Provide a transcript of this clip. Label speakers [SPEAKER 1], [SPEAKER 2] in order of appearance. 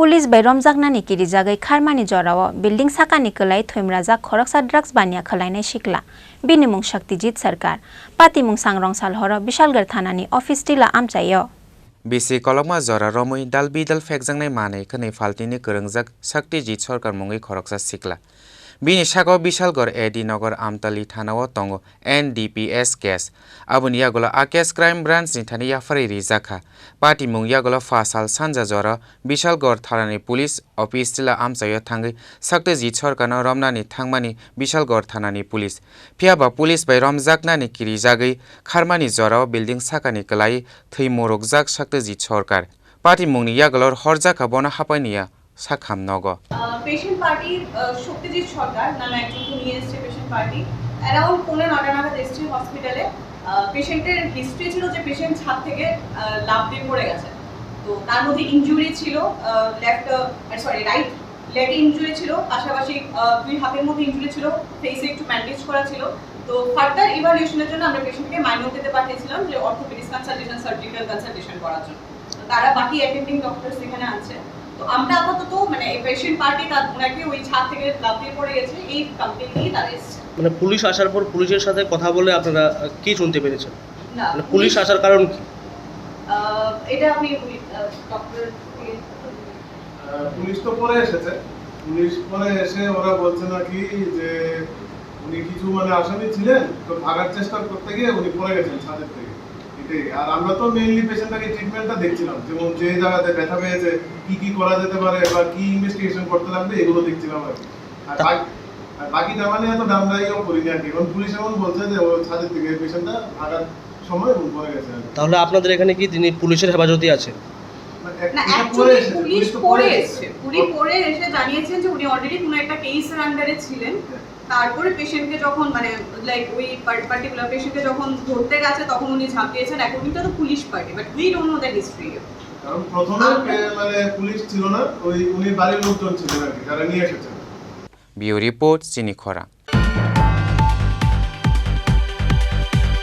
[SPEAKER 1] Police by Romjaknani Kirijagwi Kharmani jorao building Sakani Kwlaiwi Thowimwrajak khoroksa drugs bania fhalnai Sikla bini mung Shaktijit Sarkar pati mung sangrong salhoro Bishalgarh thanani office tila amchayo
[SPEAKER 2] BC kolokma jora romui dal bidal fekjangnai manei khani faltini kwrwngjak Shaktijit Sarkar mungi khoroksa Sikla bini sago Bishalgarh AD Nagar Amtali thanao tongo NDPS case aboni yagola a case crime branch ni thani yafari rijaka pati mung yagola fasal sanja jora Bishalgarh thanani police office tila amchayo thangi Shaktijit Sarkar no romnani thangmani Bishalgarh thanani police phiaba police by Romjaknani Kirijagwi Kharmani jora building Sakani Kwlaiwi Thowimwrajak Shaktijit Sarkar pati mungni yagola horjaka bona hapainiya সাখাম নগ
[SPEAKER 3] patient party শক্তিজিৎ সরকার নামে একজনকে নিয়ে এসেছে patient party around 9:30 নাগাদ এসেছে হসপিটালে পেশেন্টের history ছিল যে পেশেন্ট ছাদ থেকে লাফ দিয়ে পড়ে গেছে তো তার মধ্যে ইনজুরি ছিল রাইট লেগে ইনজুরি ছিল পাশাপাশি দুই হাতের মধ্যে ইনজুরি ছিল ফেসে একটু ব্যান্ডেজ করা ছিল তো ফার্দার ইভালুয়েশনের জন্য আমরা পেশেন্টকে মাইনরতে পাঠিয়েছিলাম যে অর্থোপেডিক্স কনসালটেশন সার্জিক্যাল কনসালটেশন করার জন্য তারা বাকি অ্যাটেন্ডিং ডক্টরস এখানে আছে তো আমরা আপাতত মানে এই পেশেন্ট পার্টি তার ওনাকে ওই ছাদ থেকে লাফ দিয়ে পড়ে গেছে এই কমপ্লেইন নিয়ে তারা এসেছে
[SPEAKER 4] মানে পুলিশ আসার পর পুলিশের সাথে কথা বলে আপনারা কি শুনতে পেরেছেন না মানে পুলিশ আসার কারণ কি
[SPEAKER 3] এটা আপনি ডক্টর
[SPEAKER 5] পুলিশ তো পরে এসেছে পুলিশ পরে এসে ওরা বলছে নাকি যে উনি কিছু মানে আসামি ছিলেন তো ভাগার চেষ্টা করতে গিয়ে উনি পড়ে গেছেন ছাদের থেকে আর আমরা তো মেইনলি পেশেন্টটাকে ট্রিটমেন্টটা দেখছিলাম যেমন যে জায়গাতে ব্যথা পেয়েছে কি করা যেতে পারে বা কি ইনভেস্টিগেশন করতে লাগবে এগুলো দেখছিলাম আর বাকি জামানে এত ডামরাইও করিনি আর কি এবং পুলিশ এমন বলছে যে ও ছাদের থেকে পেশেন্টটা ভাগার সময় পড়ে গেছে
[SPEAKER 4] তাহলে আপনাদের এখানে কি তিনি পুলিশের হেফাজতে আছে
[SPEAKER 3] না অ্যাকচুয়ালি পুলিশ পরে এসে জানিয়েছেন যে উনি অলরেডি কোনো একটা কেসের আন্ডারে ছিলেন তারপরে পেশেন্টকে যখন মানে লাইক ওই পার্টিকুলার পেশেন্টকে যখন ধরতে গেছে তখন উনি ঝাঁপিয়েছেন according to the police party but we don't know the history
[SPEAKER 5] কারণ প্রথমে মানে পুলিশ ছিল না ওই উনি বাড়ির লোকজন ছিলেন আর কি যারা নিয়ে এসেছেন
[SPEAKER 2] বিউ রিপোর্ট চিনি খরা।